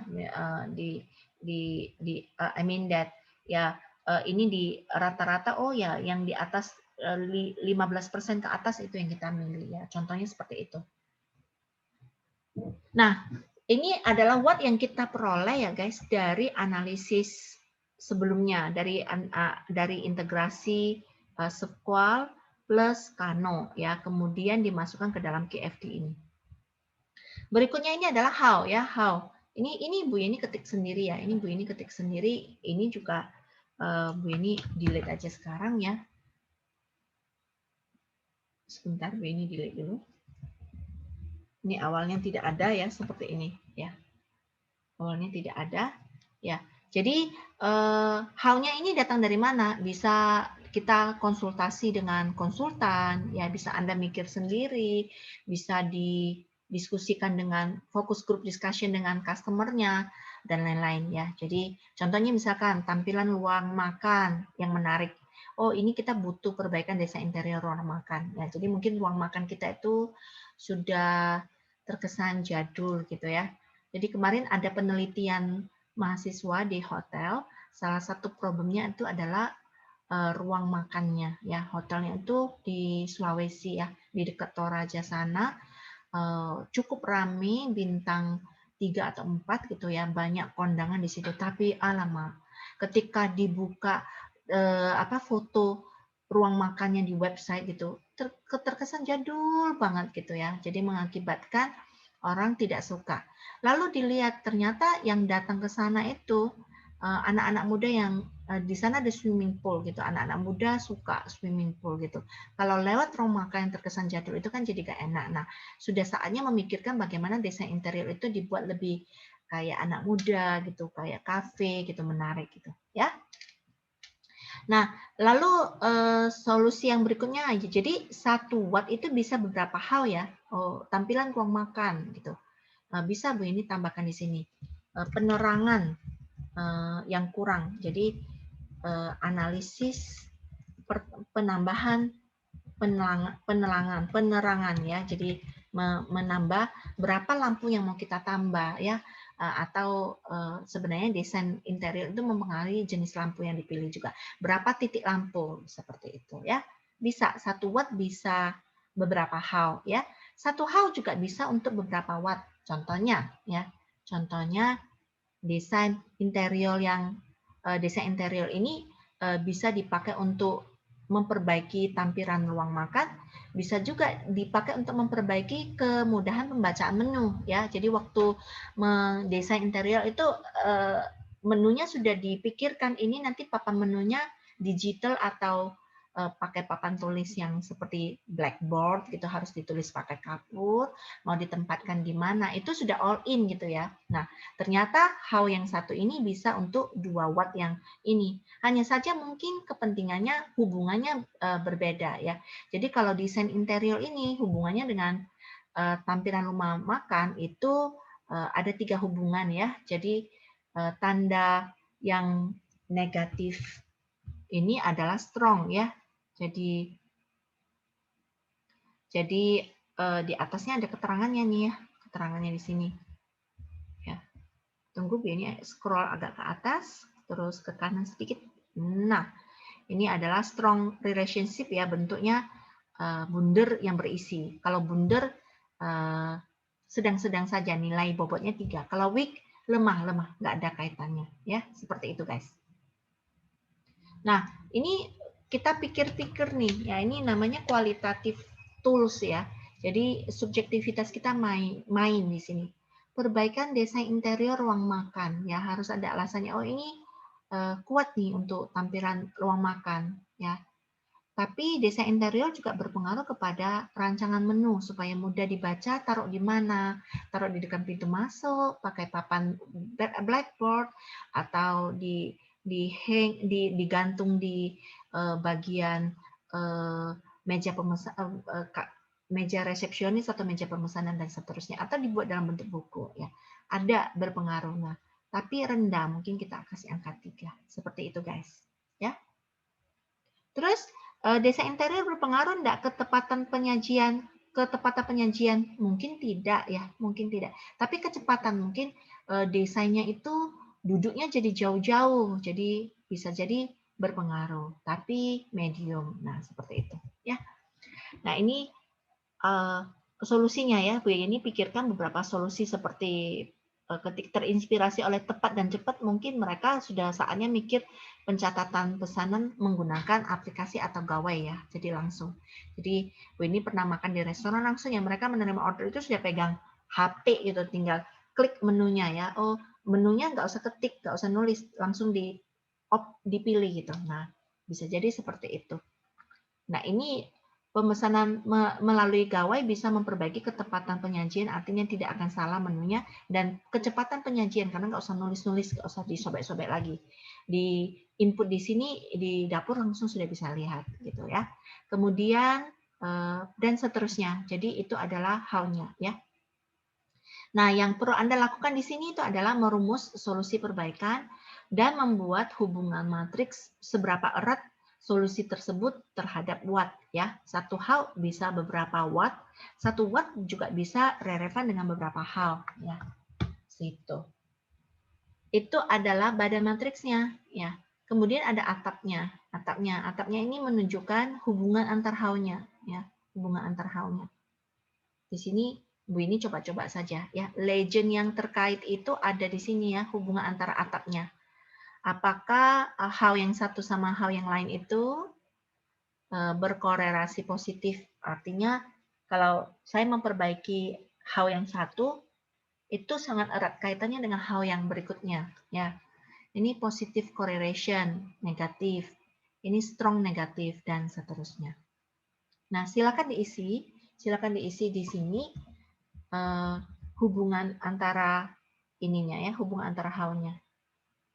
I mean that ya, ini di rata-rata, oh ya yang di atas 15% ke atas itu yang kita milih ya, contohnya seperti itu. Nah, ini adalah watt yang kita peroleh ya guys dari analisis sebelumnya, dari integrasi SQL plus Kano ya, kemudian dimasukkan ke dalam KFD ini. Berikutnya ini adalah how ya, how. Ini Bu Yeni ketik sendiri ya, ini Bu Yeni ketik sendiri, ini juga Bu Yeni delete aja sekarang ya. Sebentar Bu Yeni delete dulu. Ini awalnya tidak ada ya, seperti ini ya. Awalnya tidak ada ya. Jadi how-nya ini datang dari mana? Bisa kita konsultasi dengan konsultan ya, bisa Anda mikir sendiri, bisa didiskusikan dengan focus group discussion dengan customer-nya dan lain-lain ya. Jadi contohnya misalkan tampilan ruang makan yang menarik. Oh, ini kita butuh perbaikan desain interior ruang makan. Ya, jadi mungkin ruang makan kita itu sudah terkesan jadul gitu ya. Jadi kemarin ada penelitian mahasiswa di hotel, salah satu problemnya itu adalah ruang makannya ya. Hotelnya itu di Sulawesi ya, di dekat Toraja sana, cukup ramai, bintang 3 atau 4 gitu ya, banyak kondangan di situ. Tapi alamak, ketika dibuka foto ruang makannya di website gitu, terkesan jadul banget gitu ya. Jadi mengakibatkan orang tidak suka. Lalu dilihat ternyata yang datang ke sana itu anak-anak muda yang di sana ada swimming pool gitu. Anak-anak muda suka swimming pool gitu. Kalau lewat rumah makan yang terkesan jadul itu kan jadi gak enak. Nah, sudah saatnya memikirkan bagaimana desain interior itu dibuat lebih kayak anak muda gitu, kayak kafe gitu, menarik gitu, ya. Nah, lalu solusi yang berikutnya aja. Jadi 1 watt itu bisa beberapa hal ya. Oh, tampilan ruang makan gitu. Bisa Bu ini tambahkan di sini. Penerangan yang kurang. Jadi analisis penambahan penerangan ya. Jadi menambah berapa lampu yang mau kita tambah ya, atau sebenarnya desain interior itu mempengaruhi jenis lampu yang dipilih juga. Berapa titik lampu seperti itu ya. Bisa 1 watt bisa beberapa hal ya. 1 hal juga bisa untuk beberapa watt. Contohnya ya. Contohnya desain interior ini bisa dipakai untuk memperbaiki tampilan ruang makan, bisa juga dipakai untuk memperbaiki kemudahan pembacaan menu ya. Jadi waktu mendesain interior itu menunya sudah dipikirkan, ini nanti papan menunya digital atau pakai papan tulis yang seperti blackboard gitu, harus ditulis pakai kapur, mau ditempatkan di mana, itu sudah all in gitu ya. Nah, ternyata how yang satu ini bisa untuk 2 watt yang ini. Hanya saja mungkin kepentingannya hubungannya berbeda ya. Jadi kalau desain interior ini hubungannya dengan tampilan rumah makan itu ada 3 hubungan ya. Jadi tanda yang negatif ini adalah strong ya. Jadi di atasnya ada keterangannya nih ya, keterangannya di sini. Ya. Tunggu biar scroll agak ke atas, terus ke kanan sedikit. Nah, ini adalah strong relationship ya, bentuknya bundar yang berisi. Kalau bundar sedang-sedang saja, nilai bobotnya 3. Kalau weak, lemah, nggak ada kaitannya. Ya, seperti itu guys. Nah, ini kita pikir-pikir nih, ya ini namanya kualitatif tools ya. Jadi subjektivitas kita main di sini. Perbaikan desain interior ruang makan, ya harus ada alasannya. Oh ini kuat nih untuk tampilan ruang makan, ya. Tapi desain interior juga berpengaruh kepada rancangan menu supaya mudah dibaca, taruh di mana, taruh di dekat pintu masuk, pakai papan blackboard atau digantung di bagian meja pemesan, meja resepsionis atau meja pemesanan dan seterusnya, atau dibuat dalam bentuk buku ya. Ada berpengaruh. Nah, tapi rendah mungkin kita kasih angka 3. Seperti itu guys, ya. Terus desain interior berpengaruh enggak ketepatan penyajian? Ketepatan penyajian mungkin tidak ya, mungkin tidak. Tapi kecepatan mungkin desainnya itu duduknya jadi jauh-jauh, jadi bisa jadi berpengaruh. Tapi medium, nah seperti itu ya. Nah ini solusinya ya, Bu Yeni pikirkan beberapa solusi seperti ketika terinspirasi oleh tepat dan cepat, mungkin mereka sudah saatnya mikir pencatatan pesanan menggunakan aplikasi atau gawai ya, jadi langsung. Jadi Bu ini pernah makan di restoran langsung ya, mereka menerima order itu sudah pegang HP gitu, tinggal klik menunya ya. Oh menunya nggak usah ketik, nggak usah nulis, langsung dipilih gitu. Nah bisa jadi seperti itu. Nah ini pemesanan melalui gawai bisa memperbaiki ketepatan penyajian, artinya tidak akan salah menunya, dan kecepatan penyajian karena nggak usah nulis-nulis, nggak usah disobek-sobek lagi. Di input di sini di dapur langsung sudah bisa lihat gitu ya. Kemudian dan seterusnya. Jadi itu adalah how-nya ya. Nah, yang perlu Anda lakukan di sini itu adalah merumus solusi perbaikan dan membuat hubungan matriks seberapa erat solusi tersebut terhadap watt ya. Satu hal bisa beberapa watt, satu watt juga bisa relevan dengan beberapa hal ya. Situ. Itu adalah badan matriksnya ya. Kemudian ada atapnya. Atapnya ini menunjukkan hubungan antar hal-nya ya, hubungan antar hal-nya. Di sini Bu ini coba-coba saja ya. Legend yang terkait itu ada di sini ya, hubungan antara atapnya. Apakah hal yang satu sama hal yang lain itu berkorelasi positif? Artinya kalau saya memperbaiki hal yang satu, itu sangat erat kaitannya dengan hal yang berikutnya. Ya, ini positive correlation, negatif. Ini strong negatif dan seterusnya. Nah, silakan diisi di sini hubungan antara ininya ya, hubungan antara hal-nya.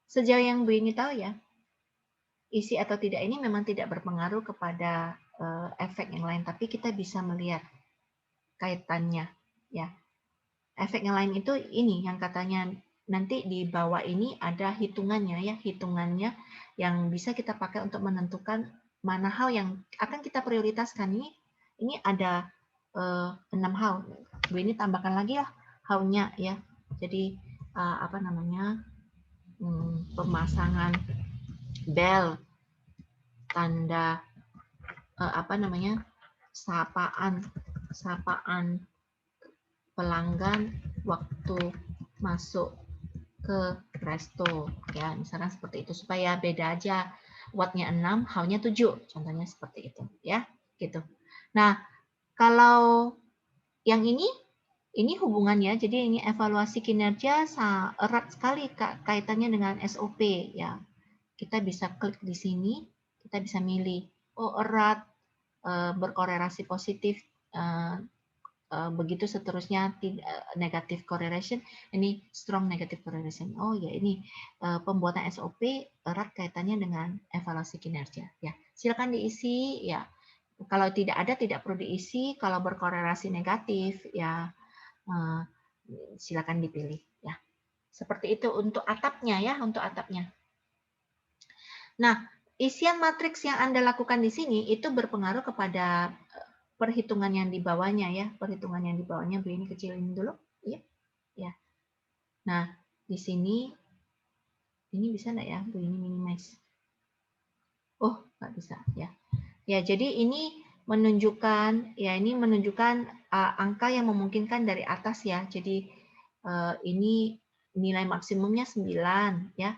Sejauh yang Bu ini tahu ya, isi atau tidak ini memang tidak berpengaruh kepada efek yang lain, tapi kita bisa melihat kaitannya ya. Efek yang lain itu ini yang katanya nanti di bawah ini ada hitungannya ya, hitungannya yang bisa kita pakai untuk menentukan mana hal yang akan kita prioritaskan. Ini ada 6 hal. Bu ini tambahkan lagi ya how-nya ya. Jadi apa namanya? Pemasangan bel, tanda apa namanya? sapaan pelanggan waktu masuk ke resto ya, misalkan seperti itu supaya beda aja, wattnya 6, how-nya 7, contohnya seperti itu ya, gitu. Nah, kalau yang ini hubungannya, jadi ini evaluasi kinerja erat sekali kaitannya dengan SOP ya. Kita bisa klik di sini, kita bisa milih, oh erat, berkorelasi positif, begitu seterusnya negatif correlation, ini strong negative correlation. Oh ya ini pembuatan SOP erat kaitannya dengan evaluasi kinerja. Ya silakan diisi ya. Kalau tidak ada tidak perlu diisi. Kalau berkorelasi negatif ya silakan dipilih ya. Seperti itu untuk atapnya ya, untuk atapnya. Nah, isian matriks yang Anda lakukan di sini itu berpengaruh kepada perhitungan yang di bawahnya ya, perhitungan yang di bawahnya. Bu ini kecilin dulu, ya. Ya. Nah, di sini ini bisa enggak ya, Bu ini minimize. Oh, nggak bisa ya. Ya, jadi ini menunjukkan angka yang memungkinkan dari atas ya. Jadi ini nilai maksimumnya 9 ya.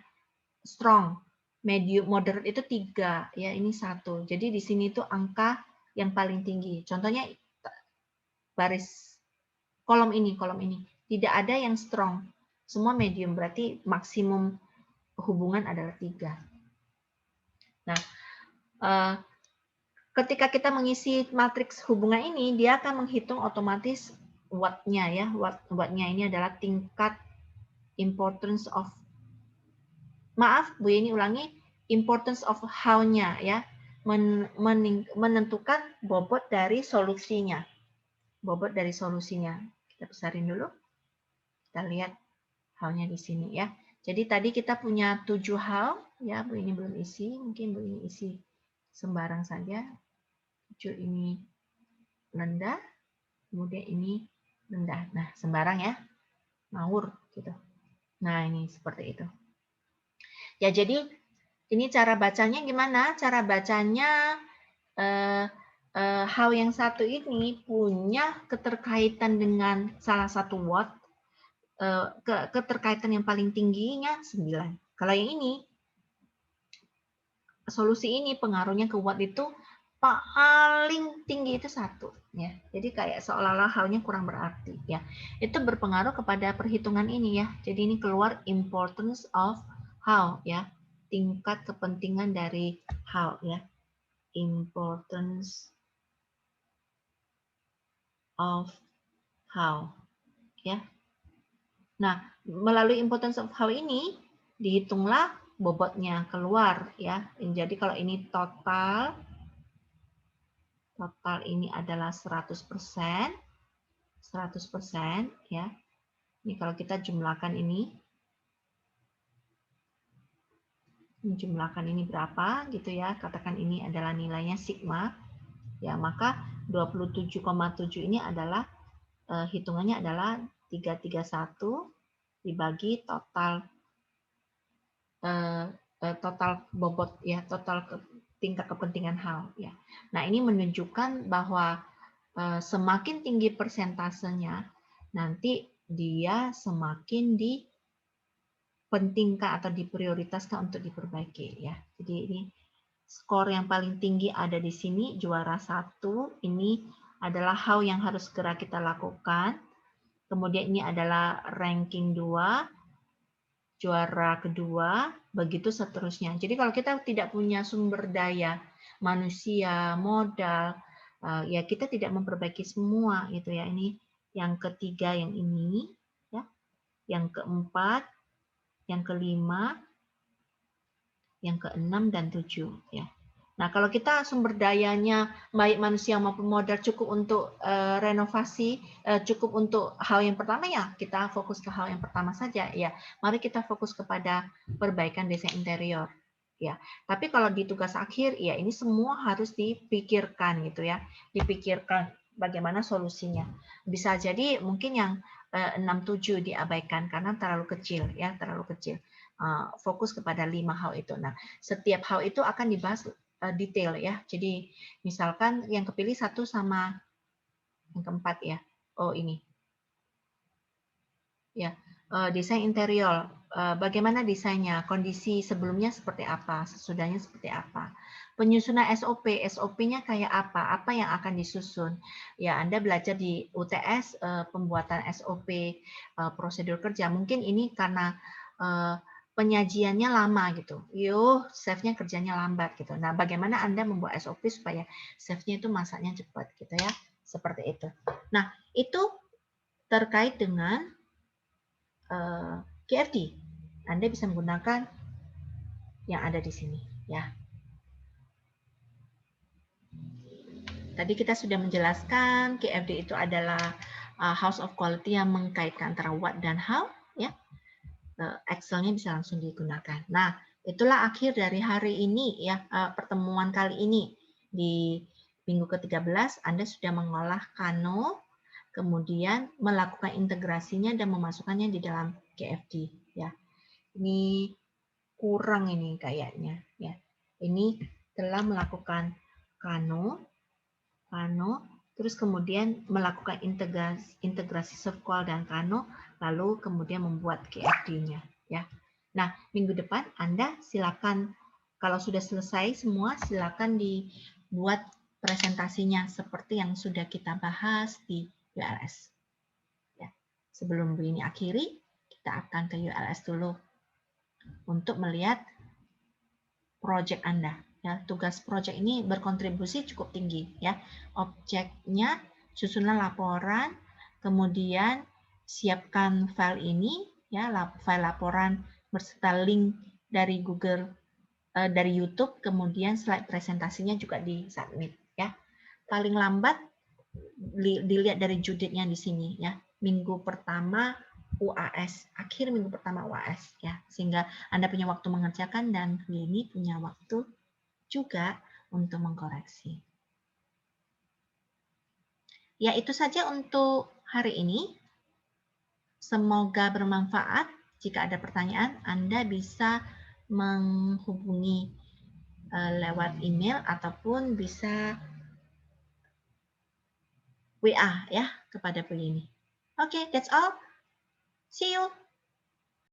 Strong, medium, moderate itu 3 ya, ini 1. Jadi di sini itu angka yang paling tinggi. Contohnya baris kolom ini tidak ada yang strong, semua medium, berarti maksimum hubungan adalah 3. Nah, ketika kita mengisi matriks hubungan ini, dia akan menghitung otomatis what-nya ya. What-nya ini adalah tingkat importance of, maaf Bu ini ulangi, importance of how-nya ya. Menentukan bobot dari solusinya. Bobot dari solusinya. Kita besarin dulu. Kita lihat how-nya di sini ya. Jadi tadi kita punya 7 how ya, Bu ini belum isi, mungkin Bu ini isi sembarang saja. 7 ini rendah, kemudian ini rendah. Nah, sembarang ya, ngawur gitu. Nah, ini seperti itu. Ya, jadi ini cara bacanya gimana? Cara bacanya how yang satu ini punya keterkaitan dengan salah satu what, keterkaitan yang paling tingginya 9. Kalau yang ini, solusi ini pengaruhnya ke what itu paling tinggi itu 1 ya. Jadi kayak seolah-olah how-nya kurang berarti ya. Itu berpengaruh kepada perhitungan ini ya. Jadi ini keluar importance of how ya. Tingkat kepentingan dari how ya. Importance of how ya. Nah, melalui importance of how ini dihitunglah bobotnya keluar ya. Jadi kalau ini total ini adalah 100%, 100% ya. Ini kalau kita jumlahkan ini jumlahkan ini berapa gitu ya. Katakan ini adalah nilainya sigma. Ya, maka 27,7 ini adalah hitungannya adalah 331 dibagi total total bobot ya, total tingkat kepentingan hal ya. Nah, ini menunjukkan bahwa semakin tinggi persentasenya, nanti dia semakin dipentingkan atau diprioritaskan untuk diperbaiki ya. Jadi ini skor yang paling tinggi ada di sini, juara 1. Ini adalah how yang harus segera kita lakukan. Kemudian ini adalah ranking 2, juara kedua, begitu seterusnya. Jadi kalau kita tidak punya sumber daya manusia, modal, ya kita tidak memperbaiki semua gitu ya. Ini yang ketiga yang ini, ya, yang keempat, yang kelima, yang keenam dan 7 ya. Nah, kalau kita sumber dayanya baik manusia maupun modal cukup untuk renovasi, cukup untuk hal yang pertama ya, kita fokus ke hal yang pertama saja ya. Mari kita fokus kepada perbaikan desain interior ya. Tapi kalau di tugas akhir ya ini semua harus dipikirkan gitu ya. Dipikirkan bagaimana solusinya. Bisa jadi mungkin yang 6-7 diabaikan karena terlalu kecil ya, terlalu kecil. Fokus kepada 5 hal itu. Nah, setiap hal itu akan dibahas detail ya. Jadi misalkan yang kepilih 1 sama yang keempat ya. Oh ini. Ya, desain interior. Bagaimana desainnya? Kondisi sebelumnya seperti apa? Sesudahnya seperti apa? Penyusunan SOP. SOP-nya kayak apa? Apa yang akan disusun? Ya, Anda belajar di UTS pembuatan SOP, prosedur kerja. Mungkin ini karena penyajiannya lama gitu. Chefnya kerjanya lambat gitu. Nah, bagaimana Anda membuat SOP supaya chefnya itu masaknya cepat gitu ya. Seperti itu. Nah, itu terkait dengan KFD. Anda bisa menggunakan yang ada di sini ya. Tadi kita sudah menjelaskan KFD itu adalah House of Quality yang mengkaitkan antara what dan how ya. Excel-nya bisa langsung digunakan. Nah, itulah akhir dari hari ini ya, pertemuan kali ini. Di minggu ke-13 Anda sudah mengolah Kano, kemudian melakukan integrasinya dan memasukkannya di dalam KFD ya. Ini kurang ini kayaknya ya. Ini telah melakukan Kano, terus kemudian melakukan integrasi SQL dan Kano, lalu kemudian membuat KFD-nya ya. Nah, minggu depan Anda silakan kalau sudah selesai semua silakan dibuat presentasinya seperti yang sudah kita bahas di ULS. Ya. Sebelum ini akhiri, kita akan ke ULS dulu untuk melihat project Anda Ya, tugas project ini berkontribusi cukup tinggi ya. Objeknya susunan laporan, kemudian siapkan file ini ya, file laporan berserta link dari Google, dari YouTube, kemudian slide presentasinya juga disubmit ya. Paling lambat dilihat dari judulnya di sini ya. Minggu pertama UAS, akhir minggu pertama UAS ya. Sehingga Anda punya waktu mengerjakan dan ini punya waktu juga untuk mengkoreksi. Ya, itu saja untuk hari ini. Semoga bermanfaat. Jika ada pertanyaan, Anda bisa menghubungi lewat email ataupun bisa WA ya kepada begini. Oke, that's all. See you.